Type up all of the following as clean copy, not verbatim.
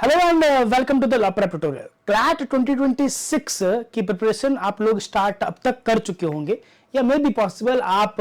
Hello and welcome to the law prep tutorial. CLAT 2026 की preparation आप लोग start अब तक कर चुके होंगे या मे बी पॉसिबल आप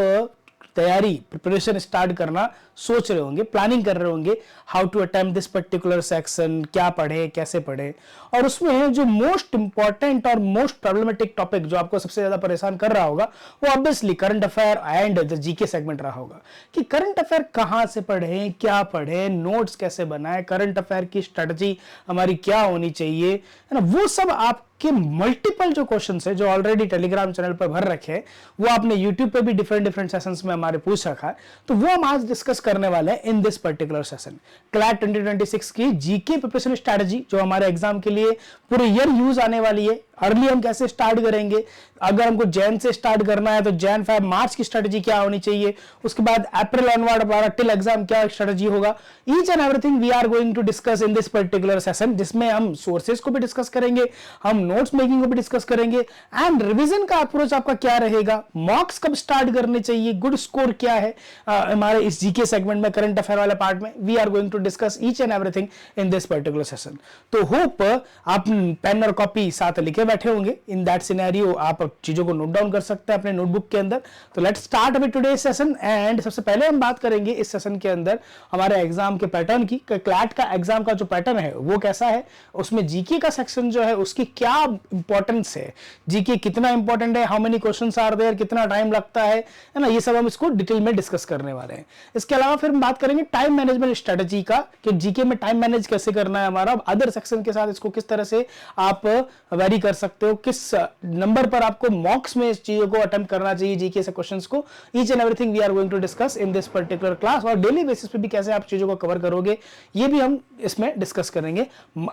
तैयारी प्रिपरेशन स्टार्ट करना सोच रहे होंगे, प्लानिंग कर रहे होंगे how to attempt this particular section, क्या पढ़े कैसे पढ़े। और उसमें जो मोस्ट इंपॉर्टेंट और मोस्ट प्रॉब्लमेटिक टॉपिक जो आपको सबसे ज्यादा परेशान कर रहा होगा वो obviously current affair and the GK segment रहा होगा कि करंट अफेयर कहाँ से पढ़े, क्या पढ़े, नोट्स कैसे बनाए, करंट अफेयर की स्ट्रेटजी हमारी क्या होनी चाहिए, है ना। वो सब आप कि मल्टीपल जो क्वेश्चंस है जो ऑलरेडी टेलीग्राम चैनल पर भर रखे हैं, वो आपने यूट्यूब पे भी डिफरेंट सेशंस में हमारे पूछ रखा है, तो वो हम आज डिस्कस करने वाले हैं इन दिस पर्टिकुलर सेशन। क्लैट 2026 की जीके प्रिपरेशन स्ट्रेटजी जो हमारे एग्जाम के लिए पूरे ईयर यूज आने वाली है। अर्ली हम कैसे स्टार्ट करेंगे, अगर हमको जैन से स्टार्ट करना है तो जैन 5 मार्च की स्ट्रेटजी क्या होनी चाहिए, उसके बाद अप्रैल ऑनवर्ड हमारा टिल एग्जाम क्या स्ट्रेटजी होगा, each and everything we are going to discuss in this particular session, जिसमें हम सोर्सेज को भी डिस्कस करेंगे, हम नोट्स मेकिंग को भी डिस्कस करेंगे एंड रिवीजन का अप्रोच आपका क्या रहेगा, मॉक्स कब स्टार्ट करने चाहिए, गुड स्कोर क्या है हमारे इस जीके सेगमेंट में, करंट अफेयर वाले पार्ट में we are going to discuss each and everything in this particular session. तो होप आप पेन और कॉपी साथ लेके बैठे होंगे। इन दैट सिनेरियो आप चीजों को नोट डाउन कर सकते हैं अपने नोटबुक के अंदर। तो let's start with today's session and सबसे पहले हम बात करेंगे इस सेशन के अंदर हमारे एग्जाम के पैटर्न की। क्लैट का एग्जाम का जो पैटर्न है वो कैसा है, उसमें जीके का सेक्शन जो है उसकी क्या इंपॉर्टेंस है, जीके कितना इंपॉर्टेंट है, how many questions are there, कितना टाइम लगता है ना, ये सब हम इसको डिटेल में डिस्कस करने वाले हैं। इसके अलावा फिर हम बात करेंगे टाइम मैनेजमेंट स्ट्रेटजी का कि जीके में टाइम मैनेज कैसे करना है हमारा, अदर सेक्शन के साथ इसको किस तरह से आप वेरी कर सकते हो, किस नंबर पर आपको मॉक्स में इस चीजों को अटेम्प्ट करना चाहिए जीके से क्वेश्चंस को, each and everything we are going to discuss in this particular class. और डेली बेसिस पे भी कैसे आप चीजों को कवर करोगे ये भी हम इसमें डिस्कस करेंगे।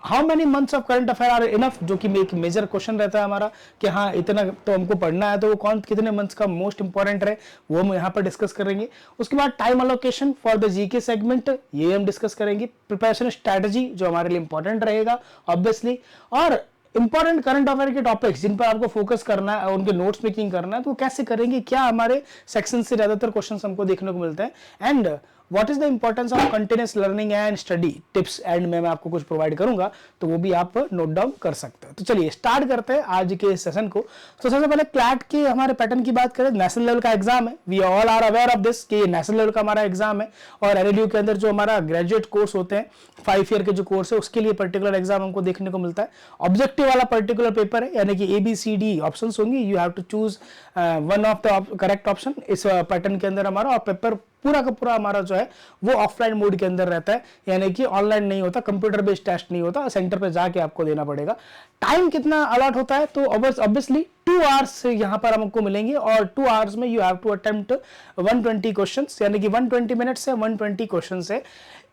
How many months of current affair are enough, जो कि एक मेजर क्वेश्चन रहता है हमारा कि हाँ इतना तो हमको पढ़ना है, तो वो कौन कितने मंथ्स का मोस्ट इंपॉर्टेंट है वो हम यहाँ पर डिस्कस करेंगे। उसके बाद time allocation for the GK segment ये हम डिस्कस करेंगे, प्रिपरेशन स्ट्रेटजी जो हमारे लिए इंपॉर्टेंट रहेगा ऑब्वियसली, और इंपॉर्टेंट करंट अफेयर के टॉपिक्स जिन पर आपको फोकस करना है और उनके नोट्स मेकिंग करना है तो कैसे करेंगे, क्या हमारे सेक्शन से ज्यादातर क्वेश्चंस हमको देखने को मिलते हैं and what is the importance of continuous learning and study tips and में मैं आपको कुछ प्रोवाइड करूंगा, तो वो भी आप नोट डाउन कर सकते हैं। तो चलिए स्टार्ट करते हैं आज के सेशन को। तो सबसे पहले क्लैट के हमारे पैटर्न की बात करें, नेशनल लेवल का एग्जाम है, we all are aware of this कि नेशनल लेवल का हमारा एग्जाम है और एलएलयू के अंदर जो हमारा ग्रेजुएट कोर्स होते हैं 5 ईयर के जो कोर्स है उसके लिए पर्टिकुलर एग्जाम हमको देखने को मिलता है। ऑब्जेक्टिव वाला पर्टिकुलर पेपर है, यानी कि ABCD ऑप्शन होंगे, you have to choose one of the correct option इस पैटर्न के अंदर हमारा, और पेपर पूरा का पूरा हमारा जो है वो ऑफलाइन मोड के अंदर रहता है, यानी कि ऑनलाइन नहीं होता, कंप्यूटर बेस्ड टेस्ट नहीं होता, सेंटर पे जाके आपको देना पड़ेगा। टाइम कितना अलॉट होता है, तो ऑब्वियसली 2 आवर्स यहाँ पर हमको मिलेंगे और 2 आवर्स में you have to attempt 120 questions, यानी कि 120 मिनट से 120 क्वेश्चंस है।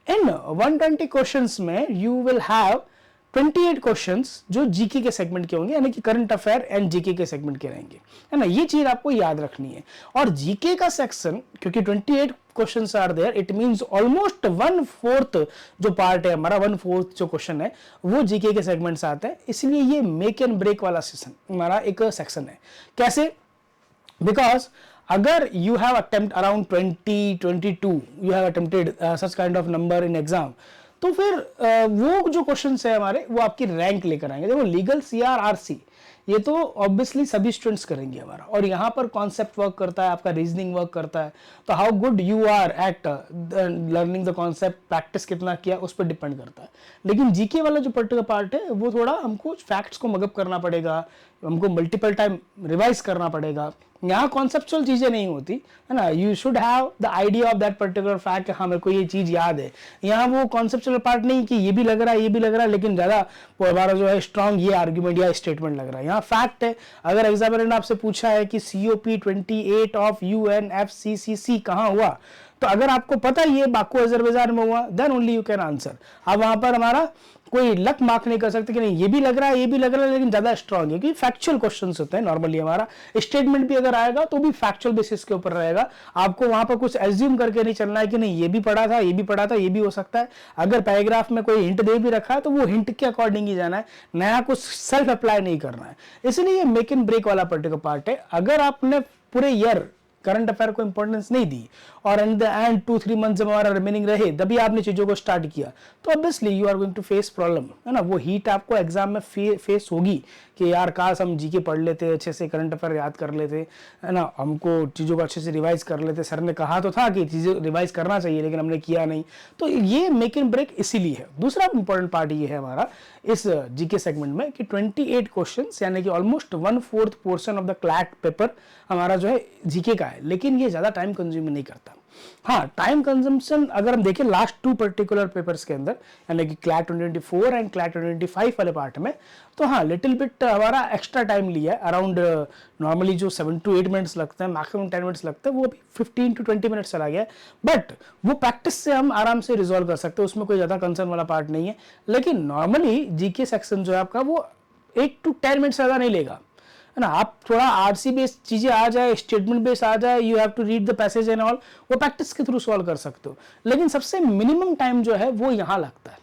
इन 120 क्वेश्चंस में यू विल हैव 28 क्वेश्चंस जो जीके के सेगमेंट के होंगे, यानी कि करंट अफेयर एंड जीके के सेगमेंट के रहेंगे, है ना। ये चीज आपको याद रखनी है। और जीके का सेक्शन क्योंकि 28 questions are there, it means almost 1/4 जो पार्ट है हमारा, 1/4 जो क्वेश्चन है वो जीके के सेगमेंट से आते हैं, इसलिए ये मेक एंड ब्रेक वाला सेशन हमारा एक सेक्शन है। कैसे? बिकॉज अगर you have attempt around 22 you have attempted such kind of number in exam, तो फिर वो जो क्वेश्चन है हमारे वो आपकी रैंक लेकर आएंगे। देखो लीगल CRRC ये तो ऑब्वियसली सभी स्टूडेंट्स करेंगे हमारा, और यहाँ पर कॉन्सेप्ट वर्क करता है, आपका रीजनिंग वर्क करता है, तो how good you are at learning the concept, practice कितना किया उस पर डिपेंड करता है। लेकिन जीके वाला जो पर्टिकुलर पार्ट है वो थोड़ा हमको फैक्ट्स को मगअप करना पड़ेगा, हमको मल्टीपल टाइम रिवाइज करना पड़ेगा। यहाँ कॉन्सेप्चुअल चीजें नहीं होती है ना, you should have the idea of that particular fact, हाँ मेरे को ये चीज याद है। यहाँ वो कॉन्सेप्चुअल पार्ट नहीं कि ये भी लग रहा है ये भी लग रहा है, लेकिन ज्यादा हमारा जो है स्ट्रॉन्ग ये आर्ग्यूमेंट या स्टेटमेंट लग रहा है। यहाँ फैक्ट है, अगर एग्जामिनर ने आपसे पूछा है कि COP 28 ऑफ UNFCCC कहाँ हुआ, तो अगर आपको पता है ये बाकू अजरबैजान में हुआ, then only you can answer. अब वहां पर हमारा कोई लक मार्क नहीं कर सकते कि नहीं ये भी लग रहा है ये भी लग रहा है, लेकिन ज्यादा स्ट्रांग है क्योंकि फैक्चुअल क्वेश्चंस होते हैं। नॉर्मली हमारा स्टेटमेंट भी अगर आएगा तो भी फैक्चुअल बेसिस के ऊपर रहेगा, आपको वहां पर कुछ एज्यूम करके नहीं चलना है कि नहीं ये भी पढ़ा था ये भी पढ़ा था ये भी हो सकता है। अगर पैराग्राफ में कोई हिंट दे भी रखा है तो वो हिंट के अकॉर्डिंग ही जाना है, नया कुछ सेल्फ अप्लाई नहीं करना है। इसलिए ये मेक एंड ब्रेक वाला पर्टिकुलर पार्ट है। अगर आपने पूरे ईयर करंट अफेयर को इंपॉर्टेंस नहीं दी और एट द एंड 2-3 मंथ जब हमारा रिमेनिंग रहे तभी आपने चीज़ों को स्टार्ट किया, तो obviously you are going to face problem, है ना। वो हीट आपको एग्जाम में फेस होगी कि यार काश हम जीके पढ़ लेते, अच्छे से करंट अफेयर याद कर लेते, है ना, हमको चीज़ों को अच्छे से रिवाइज कर लेते, सर ने कहा तो था कि चीज़ें रिवाइज करना चाहिए लेकिन हमने किया नहीं। तो ये मेक एंड ब्रेक इसीलिए है। दूसरा इंपॉर्टेंट पार्ट ये है हमारा इस जीके सेगमेंट में कि 28 क्वेश्चंस यानी कि almost 1/4 portion of the CLAT paper हमारा जो है जीके का है, लेकिन ये ज़्यादा टाइम कंज्यूम नहीं करता। हाँ, टाइम कंजम्पशन अगर हम देखें लास्ट 2 पर्टिकुलर पेपर्स के अंदर यानी कि क्लैट 2024 एंड क्लैट 2025 वाले पार्ट में, तो हाँ लिटिल बिट हमारा एक्स्ट्रा टाइम लिया है। अराउंड नॉर्मली जो 7 to 8 मिनट्स लगते हैं, मैक्सिमम 10 मिनट्स लगते हैं, वो अभी 15 to 20 मिनट्स चला गया है। बट वो प्रैक्टिस से हम आराम से रिजॉल्व कर सकते हैं, उसमें कोई ज़्यादा कंसर्न वाला पार्ट नहीं है। लेकिन नॉर्मली जीके सेक्शन जो है आपका वो 8 to 10 मिनट्स ज़्यादा नहीं लेगा, है ना। आप थोड़ा आरसी बेस्ड चीजें आ जाए, स्टेटमेंट बेस्ड आ जाए, you have to read the passage and all, वो प्रैक्टिस के थ्रू सॉल्व कर सकते हो। लेकिन सबसे मिनिमम टाइम जो है वो यहां लगता है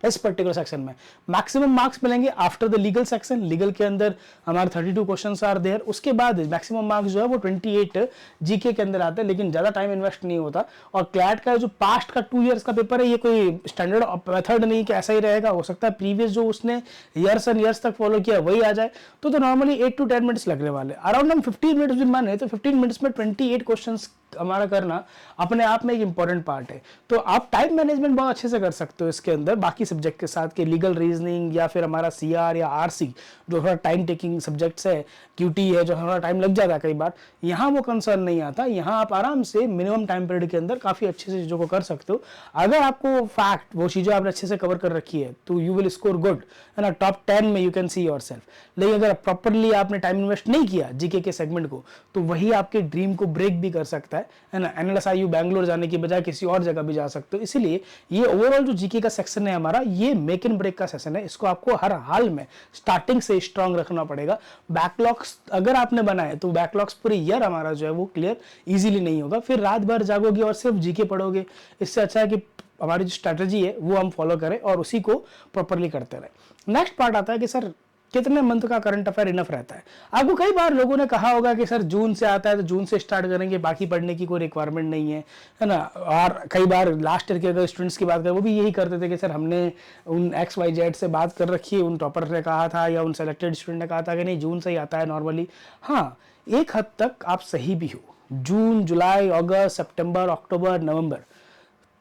इस पर्टिकुलर सेक्शन में। मैक्सिमम मार्क्स मिलेंगे after the legal section, legal के अंदर हमारे 32 क्वेश्चंस आर देयर, उसके बाद मैक्सिमम मार्क्स जो है वो 28 जीके के अंदर आते हैं, लेकिन ज़्यादा टाइम इन्वेस्ट नहीं होता। और क्लैट का जो पास्ट का 2 इयर्स का पेपर है, ये कोई स्टैंडर्ड मेथड नहीं कि ऐसा ही रहेगा, हो सकता है प्रीवियस जो उसने ईयर्स एंड ईयर्स तक फॉलो किया वही आ जाए, तो नॉर्मली 8 to 10 मिनट्स लगने वाले। अराउंड हम 15 मिनट्स भी माने तो 15 मिनट्स में 28 क्वेश्चन हमारा करना अपने आप में एक इंपॉर्टेंट पार्ट है। तो आप टाइम मैनेजमेंट बहुत अच्छे से कर सकते हो इसके अंदर बाकी सब्जेक्ट के साथ, के लीगल रीजनिंग या फिर हमारा सीआर या आरसी जो थोड़ा टाइम टेकिंग सब्जेक्ट्स है, क्यूटी है जो हमारा टाइम लग जाता है कई बार, यहाँ वो कंसर्न नहीं आता। यहाँ आप आराम से मिनिमम टाइम पीरियड के अंदर काफ़ी अच्छे से चीज़ों को कर सकते हो। अगर आपको फैक्ट वो चीज़ें आपने अच्छे से कवर कर रखी है तो यू विल स्कोर गुड, है ना, टॉप 10 में you can see your self. लेकिन अगर प्रॉपरली आपने टाइम इन्वेस्ट नहीं किया जीके के सेगमेंट को, तो वही आपके ड्रीम को ब्रेक भी कर सकता है ना। एनएलएसआईयू बैंगलोर जाने की बजाय किसी और जगह भी जा सकते हो। इसीलिए ये ओवरऑल जो जीके का सेक्शन है हमारा, ये मेक एंड ब्रेक का सेशन है। इसको आपको हर हाल में स्टार्टिंग से स्ट्रांग रखना पड़ेगा। बैकलॉग्स अगर आपने बनाए तो बैकलॉग्स पूरे ईयर हमारा जो है वो क्लियर इजीली नहीं होगा, फिर रात भर जागोगे और सिर्फ जीके पढ़ोगे। इससे अच्छा है कि हमारी जो स्ट्रैटेजी है वो हम फॉलो करें और उसी को प्रॉपरली करते रहें। नेक्स्ट पार्ट आता है कि सर कितने मंथ का करंट अफेयर इनफ रहता है। आपको कई बार लोगों ने कहा होगा कि सर जून से आता है तो जून से स्टार्ट करेंगे, बाकी पढ़ने की कोई रिक्वायरमेंट नहीं है ना। और कई बार लास्ट ईयर के अगर स्टूडेंट्स की बात करें वो भी यही करते थे कि सर हमने उन XYZ से बात कर रखी है, उन टॉपर ने कहा था या उन सेलेक्टेड स्टूडेंट ने कहा था कि नहीं जून से ही आता है नॉर्मली। हाँ, एक हद तक आप सही भी हो। जून, जुलाई, अगस्त, सितंबर, अक्टूबर, नवंबर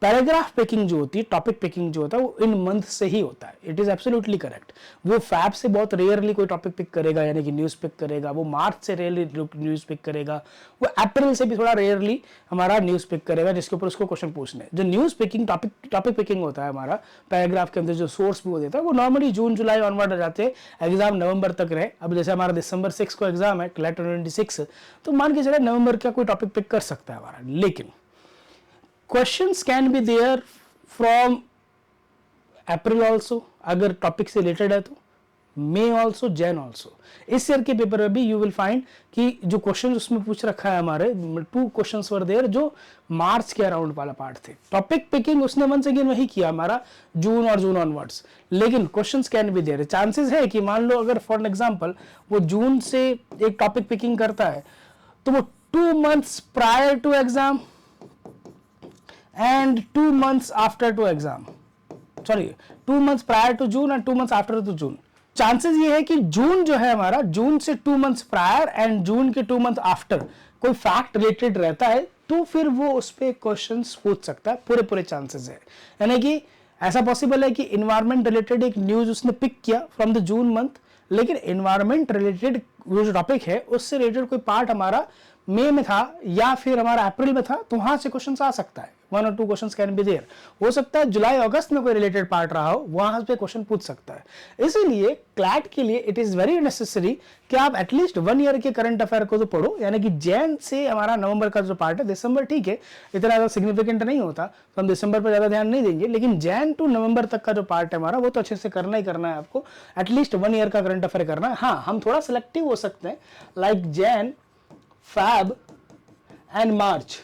पैराग्राफ पिकिंग जो होती है, टॉपिक पिकिंग जो होता है वो इन मंथ से ही होता है। It is absolutely correct. वो फैब से बहुत रेयरली कोई टॉपिक पिक करेगा यानी कि न्यूज़ पिक करेगा, वो मार्च से रेयरली न्यूज़ पिक करेगा, वो अप्रैल से भी थोड़ा रेयरली हमारा न्यूज़ पिक करेगा जिसके ऊपर उसको क्वेश्चन पूछने। जो न्यूज़ पिकिंग टॉपिक पिकिंग होता है हमारा पैराग्राफ के अंदर जो सोर्स भी वो देता है, वो नॉर्मली जून जुलाई ऑनवर्ड आ जाते हैं, एग्जाम नवंबर तक रहे। अब जैसे हमारा दिसंबर 6 को एग्जाम है क्लैट 2026, तो मान के चले नवंबर का कोई टॉपिक पिक कर सकता है हमारा। लेकिन questions can be there from April also अगर टॉपिक से रिलेटेड है तो, मे ऑल्सो, जैन ऑल्सो। इस ईयर के पेपर में भी यू विल फाइंड कि जो क्वेश्चन उसमें पूछ रखा है हमारे 2 क्वेश्चंस वर देयर जो मार्च के अराउंड वाला पार्ट थे। टॉपिक पिकिंग उसने वंस अगेन वही किया हमारा जून और जून ऑनवर्ड्स, लेकिन questions can be there. Chances है कि मान लो अगर फॉर एग्जांपल वो जून से एक टॉपिक पिकिंग करता है तो वो 2 months prior to exam and 2 months after to exam, sorry 2 months prior to June and 2 months after to June। Chances ये है कि जून जो है हमारा, जून से 2 months प्रायर एंड जून के 2 months आफ्टर कोई फैक्ट रिलेटेड रहता है तो फिर वो उस पर क्वेश्चंस पूछ सकता है। पूरे चांसेस है, यानी कि ऐसा पॉसिबल है कि इन्वायरमेंट रिलेटेड एक न्यूज उसने पिक किया फ्रॉम द जून मंथ, लेकिन इन्वायरमेंट रिलेटेड जो टॉपिक है उससे रिलेटेड कोई पार्ट हमारा मई में था या फिर हमारा अप्रैल में था, तो वहां से क्वेश्चन आ सकता है। 1 or 2 questions can be there. हो सकता है जुलाई अगस्त में कोई रिलेटेड पार्ट रहा हो, वहां पे क्वेश्चन पूछ सकता है। इसीलिए क्लैट के लिए इट इज वेरी नेसेसरी कि आप एटलीस्ट 1 ईयर के करंट अफेयर को तो पढ़ो, यानी कि जैन से हमारा नवंबर का जो पार्ट है, दिसंबर ठीक है इतना ज्यादा सिग्निफिकेंट नहीं होता तो हम दिसंबर पर ज्यादा ध्यान नहीं देंगे, लेकिन जैन टू नवंबर तक का जो पार्ट है हमारा वो तो अच्छे से करना ही करना है आपको। एटलीस्ट 1 ईयर का करंट अफेयर करना है। हाँ, हम थोड़ा सिलेक्टिव हो सकते हैं, लाइक जैन, फैब एंड मार्च,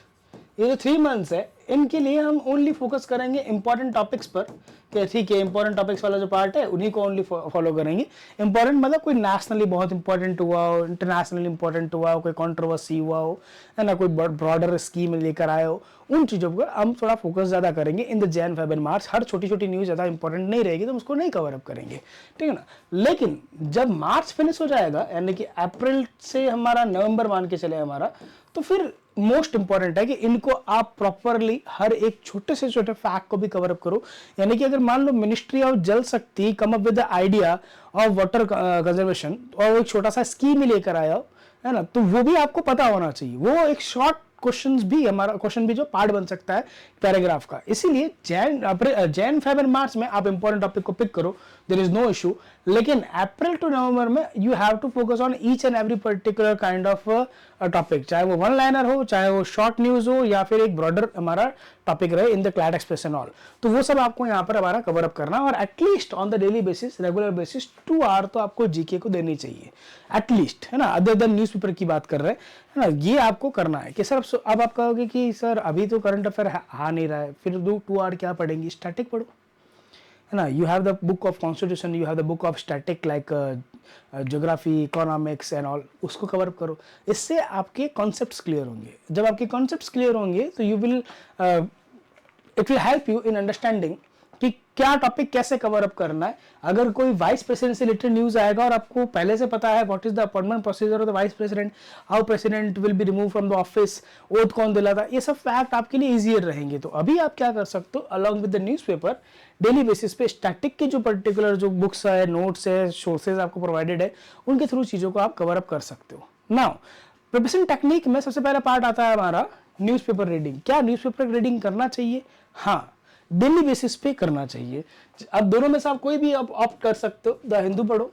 ये जो 3 मंथ्स है इनके लिए हम ओनली फोकस करेंगे इंपॉर्टेंट टॉपिक्स पर कि ठीक है इंपॉर्टेंट टॉपिक्स वाला जो पार्ट है उन्हीं को ओनली फॉलो करेंगे। इंपॉर्टेंट मतलब कोई नेशनली बहुत इंपॉर्टेंट हुआ हो, इंटरनेशनली इंपॉर्टेंट हुआ हो, कोई कंट्रोवर्सी हुआ हो, है ना, कोई ब्रॉडर स्कीम लेकर आए हो, उन चीज़ों पर हम थोड़ा फोकस ज़्यादा करेंगे in the Jan Feb and March. हर छोटी छोटी न्यूज़ ज़्यादा इंपॉर्टेंट नहीं रहेगी तो उसको नहीं कवर अप करेंगे, ठीक है ना। लेकिन जब मार्च फिनिश हो जाएगा, यानी कि अप्रैल से हमारा नवंबर मान के चले हमारा, तो फिर मोस्ट इंपॉर्टेंट है कि इनको आप प्रॉपरली हर एक छोटे से छोटे फैक्ट को भी कवर अप करो। यानी कि अगर मान लो मिनिस्ट्री ऑफ जल शक्ति come up with the idea of water conservation और वो एक छोटा सा स्कीम ही लेकर आया हो, है ना, तो वो भी आपको पता होना चाहिए। वो एक शॉर्ट क्वेश्चन भी जो पार्ट बन सकता है पैराग्राफ का। इसीलिए जैन फेब एंड मार्च में आप इंपॉर्टेंट टॉपिक को पिक करो, देयर इज नो इशू। लेकिन अप्रैल टू नवंबर में you have to focus on each and every particular kind of topic, चाहे वो वन लाइनर हो, चाहे वो शॉर्ट न्यूज हो, या फिर एक ब्रॉडर हमारा टॉपिक रहे in the CLAT express and all. तो वो सब आपको यहाँ पर हमारा कवर अप करना, और at least on the daily basis, regular basis 2 hour तो आपको जीके को देनी चाहिए एटलीस्ट, है ना। अदर देन न्यूज़पेपर की बात कर रहे हैं, है ना, ये आपको करना है। कि सर अब आप कहोगे कि सर अभी तो करंट अफेयर आ नहीं रहा है, फिर 2 आवर क्या पढ़ेंगे, स्टैटिक पढ़ो, है ना। You have the book of constitution, you have the book of static like geography, economics and all, उसको कवर अप करो। इससे आपके कॉन्सेप्ट्स क्लियर होंगे। जब आपके कॉन्सेप्ट्स क्लियर होंगे तो you will it will help you in understanding कि क्या टॉपिक कैसे कवर अप करना है। अगर कोई वाइस प्रेसिडेंट से रिलेटेड न्यूज आएगा और आपको पहले से पता है what is the appointment procedure of the vice president, how president will be remove from the office, oath कौन दिलाता, ये सब फैक्ट आपके लिए इजियर रहेंगे। तो अभी आप क्या कर सकते हो, along with the newspaper daily basis पे स्टैटिक के जो पर्टिकुलर जो बुक्स है, नोट्स है, सोर्सेज आपको प्रोवाइडेड है, उनके थ्रू चीज़ों को आप कवर अप कर सकते हो। नाउ प्रिपरेशन टेक्निक में सबसे पहला पार्ट आता है हमारा न्यूज़पेपर रीडिंग। क्या न्यूज़पेपर रीडिंग करना चाहिए? हाँ, डेली बेसिस पे करना चाहिए। अब दोनों में से आप कोई भी आप ऑप्ट कर सकते हो। द हिंदू पढ़ो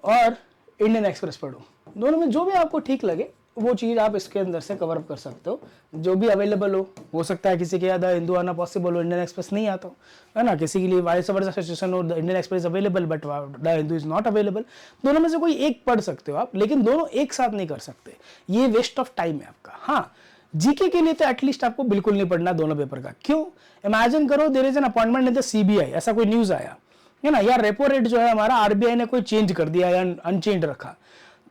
और इंडियन एक्सप्रेस पढ़ो, दोनों में जो भी आपको ठीक लगे वो चीज़ आप इसके अंदर से कवर अप कर सकते हो, जो भी अवेलेबल हो सकता है किसी के यहाँ द हिंदू आना पॉसिबल हो, इंडियन एक्सप्रेस नहीं आता हो, है ना। किसी के लिए वाइस वर्सा सिचुएशन हो, the Indian express available but the Hindu is not available. दोनों में से कोई एक पढ़ सकते हो आप, लेकिन दोनों एक साथ नहीं कर सकते, ये वेस्ट ऑफ टाइम है आपका। हाँ, जीके के लिए तो एटलीस्ट आपको बिल्कुल नहीं पढ़ना दोनों पेपर का। क्यों? इमेजिन करो there is an appointment in the CBI, ऐसा कोई न्यूज आया, है ना, या रेपो रेट जो है हमारा आरबीआई ने कोई चेंज कर दिया या अनचेंज रखा,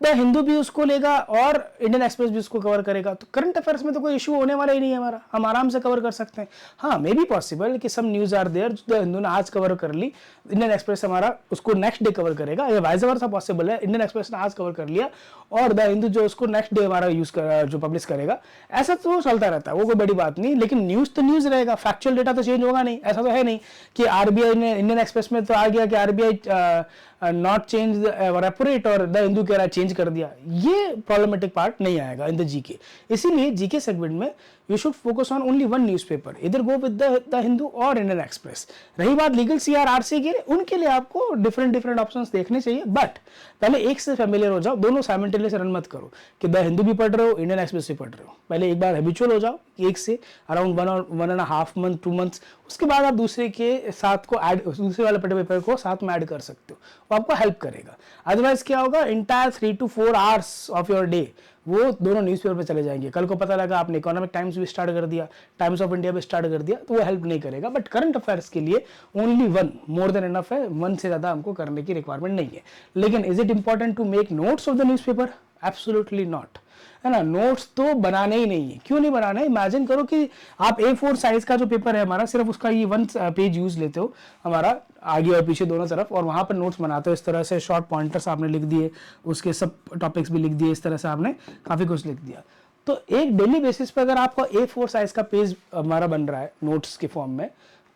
द हिंदू भी उसको लेगा और इंडियन एक्सप्रेस भी उसको कवर करेगा। तो करंट अफेयर्स में तो कोई इशू होने वाला ही नहीं है हमारा, हम आराम से कवर कर सकते हैं। हाँ, मे बी पॉसिबल कि सम न्यूज आर देयर जो द हिंदू ने आज कवर कर ली, इंडियन एक्सप्रेस हमारा उसको नेक्स्ट डे कवर करेगा, या वाइस वर्सा पॉसिबल है, इंडियन एक्सप्रेस ने आज कवर कर लिया और द हिंदू जो उसको नेक्स्ट डे हमारा जो पब्लिश करेगा। ऐसा तो चलता रहता है, वो कोई बड़ी बात नहीं। लेकिन न्यूज तो न्यूज रहेगा, फैक्चुअल डेटा तो चेंज होगा नहीं। ऐसा तो है नहीं कि आरबीआई ने इंडियन एक्सप्रेस में तो आ गया कि RBI not change repo rate और द हिंदू कह रहा है चेंज कर दिया। ये प्रॉब्लमेटिक पार्ट नहीं आएगा इन द जीके। इसीलिए जीके सेगमेंट में you should focus on only one newspaper, इधर गो विद द हिंदू और इंडियन एक्सप्रेस। रही बात लीगल सीआरआरसी के, उनके लिए आपको डिफरेंट ऑप्शंस देखने चाहिए, बट पहले एक से फेमिलियर हो जाओ। दोनों साइमल्टेनियसली रन मत करो कि द हिंदू भी पढ़ रहे हो, इंडियन एक्सप्रेस भी पढ़ रहे हो। पहले एक बार हैबिचुअल हो जाओ, एक से अराउंड 1.5 मंथ 2 मंथ्स, उसके बाद आप दूसरे के साथ को ऐड, दूसरे वाले पेपर को साथ में ऐड कर सकते हो, वो आपको हेल्प करेगा। अदरवाइज क्या होगा, entire 3 to 4 hours of your day वो दोनों न्यूज़पेपर पे चले जाएंगे। कल को पता लगा आपने इकोनॉमिक टाइम्स भी स्टार्ट कर दिया, टाइम्स ऑफ इंडिया भी स्टार्ट कर दिया, तो वो हेल्प नहीं करेगा। बट करंट अफेयर्स के लिए only one more than enough है, वन से ज़्यादा हमको करने की रिक्वायरमेंट नहीं है। लेकिन is it important to make notes of the newspaper? Absolutely not, है ना। नोट्स तो बनाने ही नहीं है। क्यों नहीं बनाना है? इमेजिन करो कि आप A4 साइज का जो पेपर है हमारा, सिर्फ उसका ये 1 पेज यूज लेते हो हमारा आगे और पीछे दोनों तरफ, और वहां पर नोट्स बनाते हो इस तरह से, शॉर्ट पॉइंटर्स आपने लिख दिए, उसके सब टॉपिक्स भी लिख दिए, इस तरह से आपने काफी कुछ लिख दिया। तो एक डेली बेसिस पे अगर आपका A4 साइज का पेज हमारा बन रहा है नोट्स के फॉर्म में,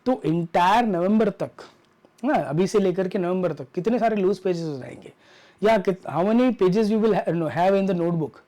तो इंटायर नवंबर तक, अभी से लेकर के नवंबर तक कितने सारे लूज पेजेस हो जाएंगे, या how many pages you will have in the notebook,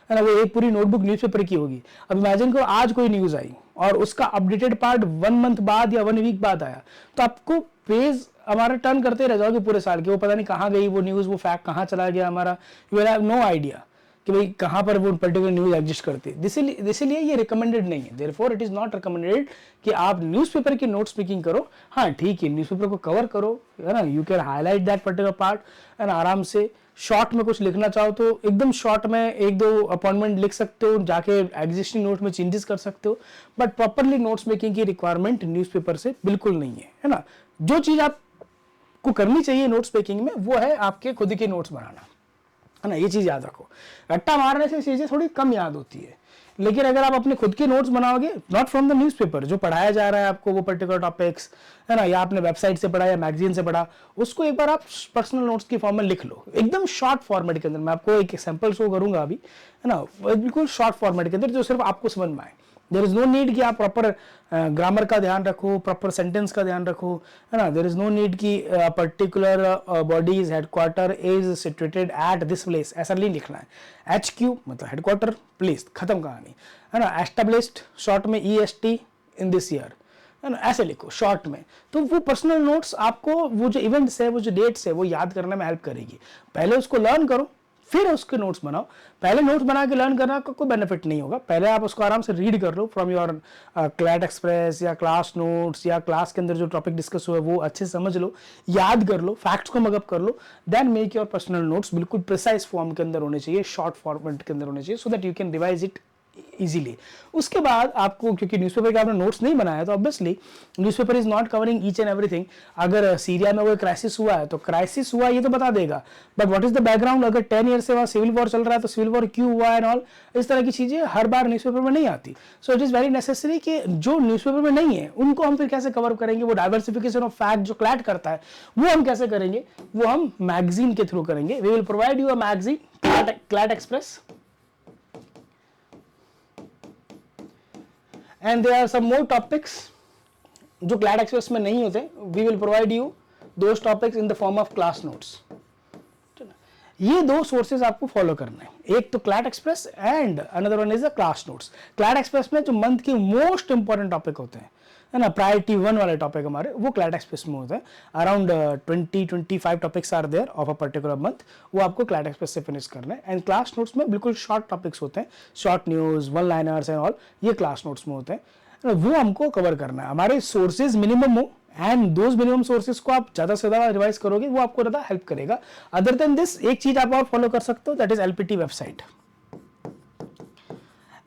है ना। वो एक पूरी नोटबुक न्यूज़पेपर की होगी। अब इमेजिन करो आज कोई न्यूज़ आई और उसका अपडेटेड पार्ट 1 मंथ बाद या 1 वीक बाद आया, तो आपको पेज हमारा टर्न करते रह जाओगे पूरे साल के, वो पता नहीं कहाँ गई वो न्यूज़, वो फैक्ट कहाँ चला गया हमारा, you will have no idea. कि भाई कहाँ पर वो पर्टिकुलर न्यूज़ एग्जिस्ट करती है, इसीलिए ये रिकमेंडेड नहीं है। Therefore it is not recommended कि आप न्यूज़पेपर की नोट्स पिकिंग करो। हाँ ठीक है, न्यूज़पेपर को कवर करो, है ना, you can highlight that particular part, है ना, आराम से। शॉर्ट में कुछ लिखना चाहो तो एकदम शॉर्ट में 1-2 अपॉइंटमेंट लिख सकते हो, जाके एग्जिस्टिंग नोट में चेंजेस कर सकते हो, बट प्रॉपरली नोट्स मेकिंग की रिक्वायरमेंट न्यूज़पेपर से बिल्कुल नहीं है ना। जो चीज़ आपको करनी चाहिए नोट्स मेकिंग में वो है आपके खुद के नोट्स बनाना, है ना, ये चीज़ याद रखो। रट्टा मारने से चीज़ें थोड़ी कम याद होती है, लेकिन अगर आप अपने खुद के नोट्स बनाओगे, नॉट फ्रॉम द न्यूज़पेपर, जो पढ़ाया जा रहा है आपको वो पर्टिकुलर टॉपिक्स, है ना, या आपने वेबसाइट से पढ़ा या मैगजीन से पढ़ा, उसको एक बार आप पर्सनल नोट्स की फॉर्म में लिख लो, एकदम शॉर्ट फॉर्मेट के अंदर। मैं आपको एक एग्जांपल शो करूंगा अभी, है ना, बिल्कुल शॉर्ट फॉर्मेट के अंदर जो सिर्फ आपको समझ में आए। देयर इज नो नीड कि आप प्रॉपर ग्रामर का ध्यान रखो, प्रॉपर सेंटेंस का ध्यान रखो, है ना। देयर इज नो नीड कि particular bodies headquarter is situated at this place, ऐसा नहीं लिखना है। HQ मतलब हेडक्वार्टर, प्लेस, खत्म कहानी, है ना। एस्टेब्लिश्ड शॉर्ट में EST इन दिस ईयर, है ना, ऐसे लिखो शॉर्ट में। तो वो पर्सनल नोट्स आपको वो जो इवेंट्स है, वो जो डेट्स है, वो याद करने में हेल्प करेगी। पहले उसको लर्न करो, फिर उसके नोट्स बनाओ। पहले नोट्स बना के लर्न करना का कोई बेनिफिट नहीं होगा। पहले आप उसको आराम से रीड कर लो फ्रॉम योर क्लैट एक्सप्रेस या क्लास नोट्स, या क्लास के अंदर जो टॉपिक डिस्कस हुआ है वो अच्छे से समझ लो, याद कर लो, फैक्ट्स को मगअप कर लो, then make your personal notes बिल्कुल प्रिसाइज फॉर्म के अंदर होने चाहिए, शॉर्ट फॉर्मेट के अंदर होने चाहिए, so that you can revise it easily. उसके बाद आपको, क्योंकि न्यूज़पेपर का आपने नोट्स नहीं बनाया, तो obviously newspaper is not covering each and everything. अगर सीरिया में कोई क्राइसिस हुआ है तो क्राइसिस हुआ ये तो बता देगा, but what is the background, अगर 10 ईयर से वहाँ सिविल वॉर चल रहा है तो सिविल वॉर क्यों हुआ एंड ऑल, इस तरह की चीजें हर बार न्यूज़पेपर में नहीं आती। So it is very necessary कि जो न्यूज़पेपर में नहीं है उनको हम फिर कैसे कवर करेंगे, वो डाइवर्सिफिकेशन ऑफ फैक्ट जो क्लैट करता है वो हम कैसे करेंगे, वो हम मैगजीन के थ्रू करेंगे। We will provide you a magazine CLAT express, and there are some more topics जो क्लैट एक्सप्रेस में नहीं होते। we will provide you those topics in the form of class notes। ये 2 सोर्सेज आपको follow करना है, एक तो CLAT express and another one is the class notes. CLAT express में जो मंथ के मोस्ट इंपॉर्टेंट टॉपिक होते हैं, है ना, प्रायोरिटी 1 वाले टॉपिक हमारे, वो क्लैट एक्सप्रेस में होते हैं। Around 20-25 topics are there of a particular month, वो आपको क्लैट एक्सप्रेस से फिनिश करना है। एंड क्लास नोट्स में बिल्कुल शॉर्ट टॉपिक्स होते हैं, short news, one liners and all, ये क्लास नोट्स में होते हैं, वो हमको कवर करना है। हमारे सोर्सेज मिनिमम हो, एंड दोज मिनिमम सोर्सेज को आप ज़्यादा से ज़्यादा रिवाइज करोगे, वो आपको ज़्यादा हेल्प करेगा। अदर देन दिस एक चीज़ आप और फॉलो कर सकते हो, that is LPT website.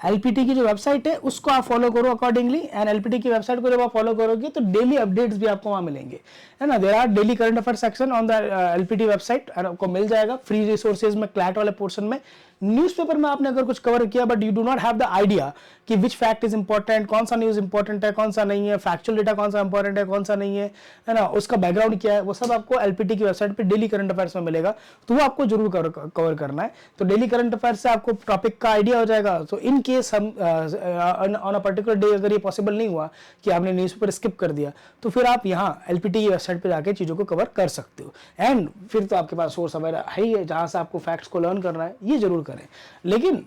LPT की जो वेबसाइट है उसको आप फॉलो करो अकॉर्डिंगली, एंड LPT की वेबसाइट को जब आप फॉलो करोगे तो डेली अपडेट्स भी आपको वहाँ मिलेंगे, है ना। There are daily current affair section on the LPT website, आपको मिल जाएगा फ्री रिसोर्सेज में, क्लैट वाले पोर्शन में। न्यूज़पेपर में आपने अगर कुछ कवर किया but you do not have the idea कि विच फैक्ट इज इंपॉर्टेंट, कौन सा न्यूज़ इंपॉर्टेंट है, कौन सा नहीं है, फैक्चुअल डेटा कौन सा इंपॉर्टेंट है, कौन सा नहीं है ना, उसका बैकग्राउंड क्या है, वो सब आपको LPT की वेबसाइट पे डेली करंट अफेयर्स में मिलेगा, तो वो आपको जरूर कवर करना है। तो डेली करंट अफेयर्स से आपको टॉपिक का आइडिया हो जाएगा। तो इन केस हम ऑन अ पर्टिकुलर डे अगर ये पॉसिबल नहीं हुआ कि आपने न्यूज़पेपर स्किप कर दिया, तो फिर आप यहाँ LPT की वेबसाइट पे जाके चीज़ों को कवर कर सकते हो। एंड फिर तो आपके पास सोर्स वगैरह है ही है जहाँ से आपको फैक्ट्स को लर्न करना है, ये जरूर करें। लेकिन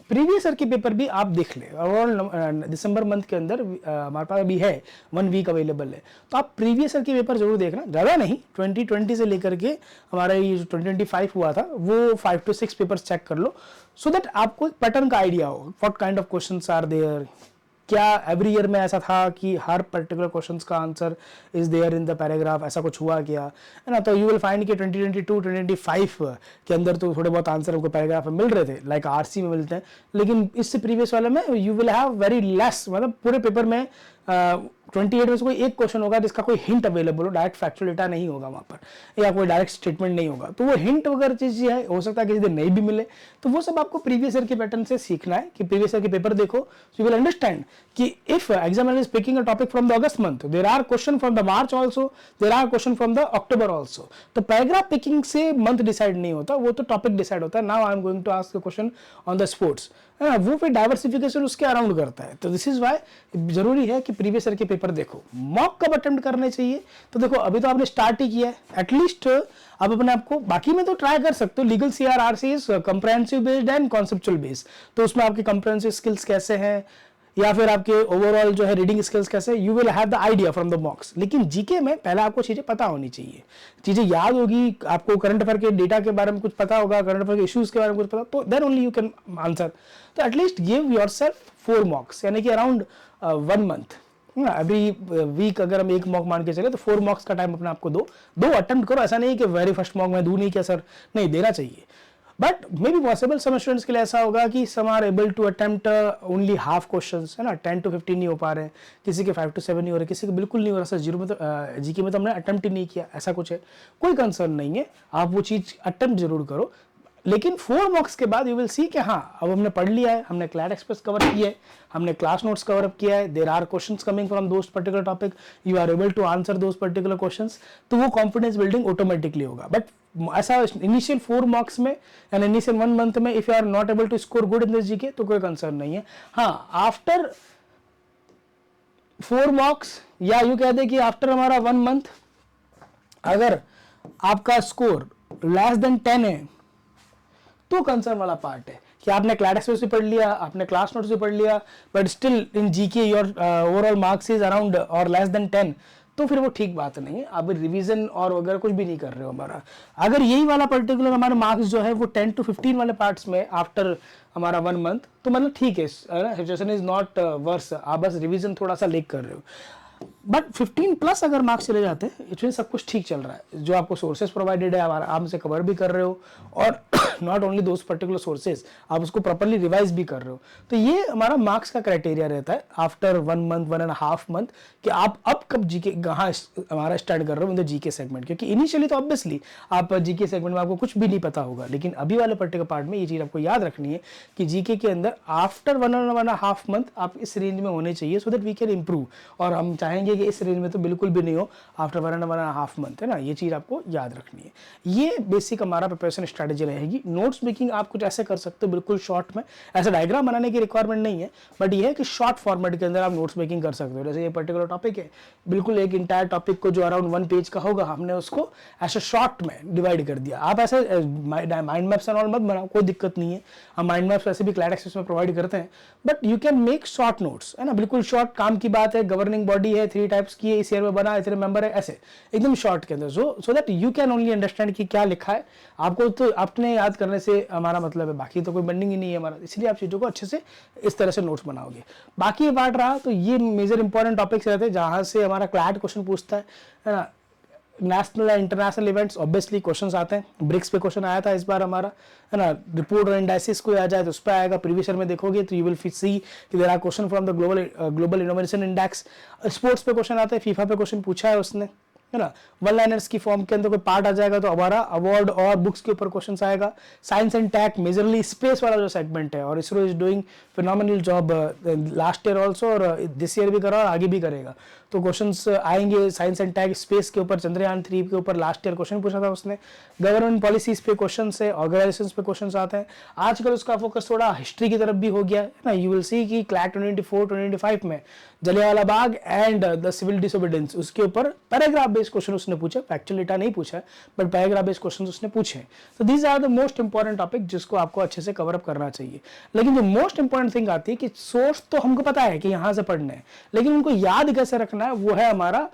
प्रीवियस ईयर के पेपर भी आप देख ले, और दिसंबर मंथ के अंदर हमारे पास अभी है 1 वीक अवेलेबल है, तो आप प्रीवियस ईयर के पेपर जरूर देखना, ज़्यादा नहीं, 2020 से लेकर के हमारा ये 2025 हुआ था वो 5 to 6 पेपर्स चेक कर लो, सो दैट आपको एक पैटर्न का आइडिया हो, what kind of questions are there. क्या एवरी ईयर में ऐसा था कि हर पर्टिकुलर क्वेश्चंस का answer is there in the paragraph, ऐसा कुछ हुआ क्या, है ना। तो यू विल फाइंड कि 2022-2025 के अंदर तो थोड़े बहुत आंसर हमको पैराग्राफ में मिल रहे थे, लाइक RC में मिलते हैं, लेकिन इससे प्रीवियस वाले में you will have very less, मतलब पूरे पेपर में 28 में से कोई एक क्वेश्चन होगा जिसका कोई हिंट अवेलेबल हो, डायरेक्ट फैक्चुअल डेटा नहीं होगा वहाँ पर, या कोई डायरेक्ट स्टेटमेंट नहीं होगा, तो वो हिंट वगैरह चीज़ है, हो सकता है किसी दिन नहीं भी मिले। तो वो सब आपको प्रीवियस ईयर के पैटर्न से सीखना है कि प्रीवियस ईयर के पेपर देखो, सो यू विल अंडरस्टैंड कि if examiner is picking a topic from the August month, there are question from the March also, there are question from the October also. तो paragraph picking से month decide नहीं होता, वो तो topic decide होता है। Now I am going to ask a question on the sports, वो फिर डाइवर्सिफिकेशन उसके अराउंड करता है। तो दिस इज वाई जरूरी है कि प्रीवियस ईयर के पेपर देखो। मॉक कब अटेम्प्ट करने चाहिए, तो देखो अभी तो आपने स्टार्ट ही किया है, एटलीस्ट आप अपने आपको, बाकी में तो ट्राई कर सकते हो, legal CRRC is comprehensive based and conceptual based, तो उसमें आपकी कंप्रेहेंसिव स्किल्स कैसे हैं, या फिर आपके ओवरऑल जो है रीडिंग स्किल्स कैसे, you will have the idea from the मॉक्स। लेकिन जीके में पहले आपको चीज़ें पता होनी चाहिए, चीज़ें याद होगी, आपको करंट अफेयर के डेटा के बारे में कुछ पता होगा, करंट अफेयर के इश्यूज के बारे में कुछ पता, तो then only you can answer. तो at least give yourself 4 mocks, यानी कि अराउंड 1 मंथ, एवरी वीक अगर हम एक मॉक मान के चले तो 4 मॉक्स का टाइम अपने आपको दो अटेम्प्ट करो। ऐसा नहीं कि वेरी फर्स्ट मॉक में दूं नहीं क्या सर, नहीं, देना चाहिए। But may be possible some students के लिए ऐसा होगा कि some are able to attempt only half questions, है ना, 10 to 15 नहीं हो पा रहे हैं, किसी के 5 to 7 नहीं हो रहे, किसी के बिल्कुल नहीं हो रहा सर, जीरो में तो जीके में तो हमने अटेम्प्ट ही नहीं किया, ऐसा कुछ है, कोई कंसर्न नहीं है, आप वो चीज़ अटेम्प्ट जरूर करो। लेकिन 4 मॉक्स के बाद यू विल सी कि हाँ अब हमने पढ़ लिया है, हमने क्लैट एक्सप्रेस कवर किया है, हमने क्लास नोट्स कवर अप किया है, there are questions coming from those particular topic, you are able to answer those particular questions, तो वो कॉन्फिडेंस बिल्डिंग ऑटोमेटिकली होगा। बट ऐसा इनिशियल 4 मॉक्स में एंड इनिशियल 1 मंथ में if you are not able to score good in this GK तो कोई concern नहीं है। हाँ, आफ्टर 4 मॉक्स या यू कह दे कि आफ्टर हमारा 1 मंथ अगर आपका स्कोर लेस देन 10 है तो कंसर्न वाला पार्ट है कि आपने क्लैट एक्सप्रेस भी पढ़ लिया, आपने क्लास नोट्स भी पढ़ लिया, but still in GK your overall marks is around और लेस देन 10, तो फिर वो ठीक बात नहीं है, आप रिवीजन और वगैरह कुछ भी नहीं कर रहे हो हमारा। अगर यही वाला पर्टिकुलर हमारे मार्क्स जो है वो 10 to 15 वाले पार्ट्स में आफ्टर हमारा 1 मंथ, तो मतलब ठीक है, सिचुएशन इज नॉट वर्स, आप बस रिवीजन थोड़ा सा लेक कर रहे हो। बट 15+ अगर मार्क्स चले जाते हैं इसमें सब कुछ ठीक चल रहा है, जो आपको सोर्सेज प्रोवाइडेड है आप आराम से कवर भी कर रहे हो, और not only those particular sources, आप उसको प्रॉपर्ली रिवाइज भी कर रहे हो। तो ये हमारा मार्क्स का क्राइटेरिया रहता है आफ्टर 1 मंथ 1.5 मंथ कि आप अब कब जीके कहाँ हमारा स्टार्ट कर रहे हो इन द जीके सेगमेंट। क्योंकि इनिशियली तो ऑब्वियसली आप जीके सेगमेंट में आपको कुछ भी नहीं पता होगा, लेकिन अभी वाले पर्टिकुलर पार्ट में ये चीज़ आपको याद रखनी है कि जीके के अंदर आफ्टर 1.5 मंथ आप इस रेंज में होने चाहिए, so that we can improve. और हम चाहेंगे कि इस रेंज में तो बिल्कुल भी नहीं हो आफ्टर 1.5 मंथ, है ना, ये चीज़ आपको याद रखनी है। ये बेसिक हमारा प्रिपरेशन स्ट्रैटेजी रहेगी। नोट्स मेकिंग आप कुछ ऐसे कर सकते हो बिल्कुल शॉर्ट में, ऐसा डायग्राम बनाने की रिक्वायरमेंट नहीं है, बट ये है कि शॉर्ट फॉर्मेट के अंदर आप नोट्स मेकिंग कर सकते हो। जैसे ये पर्टिकुलर टॉपिक है, बिल्कुल एक इंटायर टॉपिक को जो अराउंड 1 पेज का होगा हमने उसको ऐसे शॉर्ट में डिवाइड कर दिया। आप ऐसे माइंड मैप्स एंड ऑल मत बनाओ, कोई दिक्कत नहीं है, हम माइंड मैप्स वैसे भी क्लैट एक्सेस में प्रोवाइड करते हैं, but you can make short notes, है ना, बिल्कुल शॉर्ट, काम की बात है, गवर्निंग बॉडी है, 3 टाइप्स की है, इस ईयर में बना, इतने मेंबर है, ऐसे एकदम शॉर्ट के अंदर, so that you can only understand कि क्या लिखा है। आपको तो अपने याद करने से हमारा मतलब है, बाकी तो कोई बंडिंग ही नहीं है हमारा, इसलिए आप चीज़ों को अच्छे से इस तरह से नोट्स बनाओगे। बाकी पार्ट रहा तो ये मेजर इंपॉर्टेंट टॉपिक्स रहते हैं जहाँ से हमारा क्लैट क्वेश्चन पूछता है ना, नेशनल या इंटरनेशनल इवेंट्स ऑब्वियसली क्वेश्चंस आते हैं। ब्रिक्स पे क्वेश्चन आया था इस बार हमारा, है ना, रिपोर्ट और इंडाइसिस को आ जाए तो उस पर आएगा। प्रीवियस ईयर में देखोगे तो यू विल सी कि there are question from the global innovation index. Sports पे क्वेश्चन आते हैं, फीफा पे क्वेश्चन पूछा है उसने, है ना, 1 लाइनर्स की फॉर्म के अंदर कोई पार्ट आ जाएगा तो हमारा अवार्ड और बुक्स के ऊपर क्वेश्चंस आएगा। Science and tech majorly space वाला जो सेगमेंट है, और ISRO is doing phenomenal job last year also, और दिस ईयर भी करा और आगे भी करेगा, तो क्वेश्चंस आएंगे साइंस एंड टेक स्पेस के ऊपर। चंद्रयान 3 के ऊपर लास्ट ईयर क्वेश्चन पूछा था उसने। गवर्नमेंट पॉलिसीज पे क्वेश्चन है, ऑर्गेनाइजेशंस पे क्वेश्चन आते हैं। आजकल उसका फोकस थोड़ा हिस्ट्री की तरफ भी हो गया है ना। यू विल सी कि क्लैट 2024-2025 में Jallianwala Bagh and the civil disobedience, उसके ऊपर पैराग्राफ बेस्ड क्वेश्चन उसने पूछा, फैक्चुअल डेटा नहीं पूछा, बट पैराग्राफ बेस्ड क्वेश्चन उसने पूछे। तो these are the most important topic जिसको आपको अच्छे से कवर अप करना चाहिए। लेकिन जो मोस्ट इंपॉर्टेंट थिंग आती है कि सोर्स तो हमको पता है कि यहाँ से पढ़ना है, लेकिन उनको याद कैसे रखना है, वो है हमारा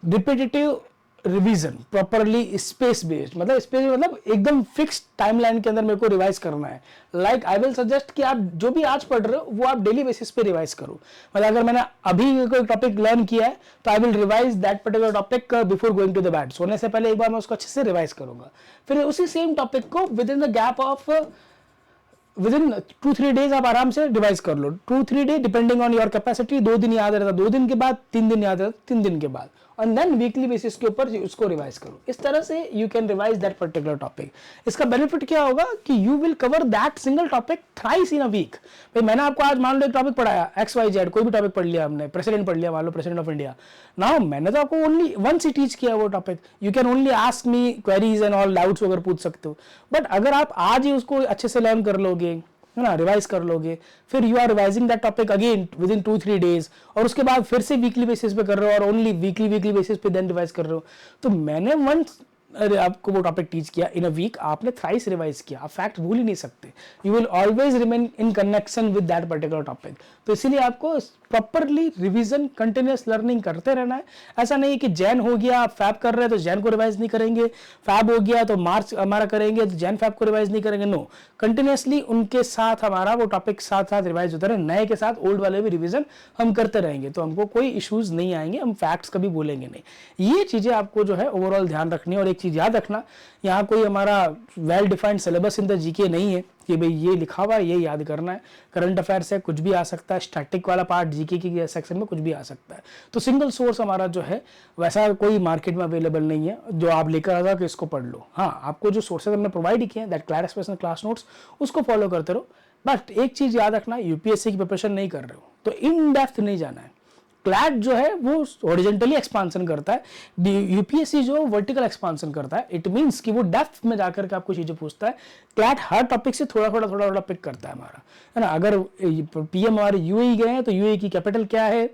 repetitive revision, properly space based. मतलब स्पेस मतलब एकदम फिक्स टाइमलाइन के अंदर मेरे को रिवाइज करना है। लाइक आई विल सजेस्ट कि आप जो भी आज पढ़ रहे हो वो आप डेली बेसिस पे रिवाइज करो। मतलब अगर मैंने अभी कोई टॉपिक लर्न किया है तो I will revise that particular topic before going to the bed. सोने से पहले एक बार मैं उसको अच्छे से रिवाइज करूंगा, फिर उसी सेम टॉपिक को with in the gap of within 2-3 days आप आराम से रिवाइज कर लो। 2-3 day depending on your capacity. 2 दिन याद रहता, 2 दिन के बाद, 3 दिन याद रहता, 3 दिन के बाद, और देन वीकली बेसिस के ऊपर उसको रिवाइज करो। इस तरह से you can revise that particular topic. इसका बेनिफिट क्या होगा कि you will cover that single topic thrice in a week. भाई मैंने आपको आज मान लो एक टॉपिक पढ़ाया XYZ, कोई भी टॉपिक पढ़ लिया हमने, प्रेसिडेंट पढ़ लिया, मान लो प्रेसिडेंट ऑफ इंडिया। नाउ मैंने तो आपको ओनली वंस ही टीच किया वो topic. You can only ask me queries and all, doubts वगैरह पूछ सकते हो। बट अगर आप आज ही उसको अच्छे से लर्न कर लोगे, है ना, रिवाइज कर लोगे, फिर you are revising that topic again within 2-3 days, और उसके बाद फिर से वीकली बेसिस पे कर रहे हो, और ओनली वीकली बेसिस पे देन रिवाइज कर रहे हो। तो मैंने वंस अरे आपको वो टॉपिक टीच किया इन अ वीक, आपने थ्राइस रिवाइज किया, आप फैक्ट भूल ही नहीं सकते, you will always remain in connection with that particular topic. तो इसीलिए आपको प्रॉपरली रिवीजन, कंटिन्यूस लर्निंग करते रहना है। ऐसा नहीं कि जैन हो गया आप फैब कर रहे हैं तो जैन को रिवाइज नहीं करेंगे, फैब हो गया तो मार्च हमारा करेंगे तो जैन फैब को रिवाइज नहीं करेंगे। नो, कंटिन्यूसली उनके साथ हमारा वो टॉपिक साथ साथ रिवाइज होता रहे, नए के साथ ओल्ड वाले भी रिवीजन हम करते रहेंगे, तो हमको कोई इश्यूज नहीं आएंगे, हम फैक्ट्स कभी भूलेंगे नहीं। ये चीजें आपको जो है ओवरऑल ध्यान रखनी है। और एक चीज याद रखना, यहाँ कोई हमारा well defined syllabus in the GK नहीं है कि भाई ये लिखा हुआ है ये याद करना है। करंट अफेयर्स है, कुछ भी आ सकता है, स्टैटिक वाला पार्ट जीके की सेक्शन में कुछ भी आ सकता है। तो सिंगल सोर्स हमारा जो है वैसा कोई मार्केट में अवेलेबल नहीं है जो आप लेकर आता कि इसको पढ़ लो। हाँ, आपको जो सोर्सेज हमने प्रोवाइड किए हैं that CLAT expression class notes, उसको फॉलो करते रहो। बट एक चीज याद रखना, यूपीएससी की प्रिपरेशन नहीं कर रहे हो तो इन डेप्थ नहीं जाना है। क्लैट जो है वो हॉरिजॉन्टली एक्सपांसन करता है, यूपीएससी जो वर्टिकल एक्सपांसन करता है। इट मींस कि वो डेप्थ में जाकर के आपको चीजें पूछता है। क्लैट हर टॉपिक से थोड़ा थोड़ा पिक करता है हमारा, है ना। अगर पीएम हमारे यूएई गए हैं तो यूएई की कैपिटल क्या है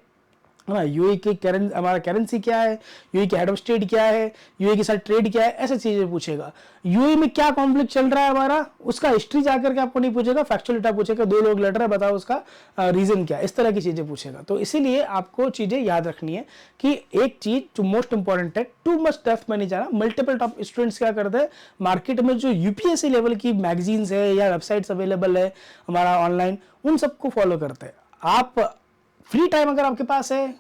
ना, यूएई की हमारा करेंसी क्या है, यूएई की हेड ऑफ स्टेट क्या है, यूएई के साथ ट्रेड क्या है, ऐसे चीजें पूछेगा। यूएई में क्या कॉन्फ्लिक्ट चल रहा है हमारा, उसका हिस्ट्री जाकर के आपको नहीं पूछेगा, फैक्चुअल डेटा पूछेगा, 2 लोग लड़ रहे हैं बताओ उसका रीजन क्या है, इस तरह की चीजें पूछेगा। तो इसीलिए आपको चीजें याद रखनी है कि एक चीज जो मोस्ट इंपॉर्टेंट है, टू मच डेप्थ में नहीं जाना। मल्टीपल टॉप स्टूडेंट्स क्या करते हैं, मार्केट में जो यूपीएससी लेवल की मैगजीन्स है या वेबसाइट्स अवेलेबल है हमारा ऑनलाइन, उन सबको फॉलो करते हैं। आप फ्री टाइम अगर आपके पास है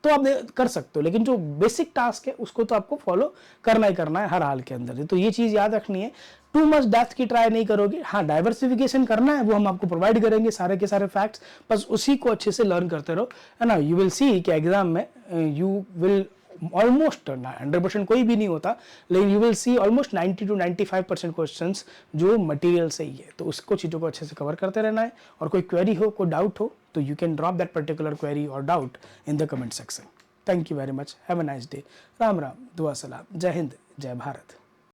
तो आप कर सकते हो, लेकिन जो बेसिक टास्क है उसको तो आपको फॉलो करना ही करना है हर हाल के अंदर। तो ये चीज याद रखनी है, टू मच डेप्थ की ट्राई नहीं करोगे। हाँ, डाइवर्सिफिकेशन करना है वो हम आपको प्रोवाइड करेंगे सारे के सारे फैक्ट्स, बस उसी को अच्छे से लर्न करते रहो, है ना। यू विल सी कि एग्जाम में यू विल ऑलमोस्ट 100% कोई भी नहीं होता, लेकिन you will C almost 90 to 95% questions जो मटेरियल से ही है। तो उसको चीज़ों को अच्छे से कवर करते रहना है। और कोई क्वेरी हो, कोई डाउट हो तो you can drop that particular query और doubt in the comment section. Thank you very much, have a nice day. Ram Ram, दुआ सलाम, जय हिंद, जय भारत।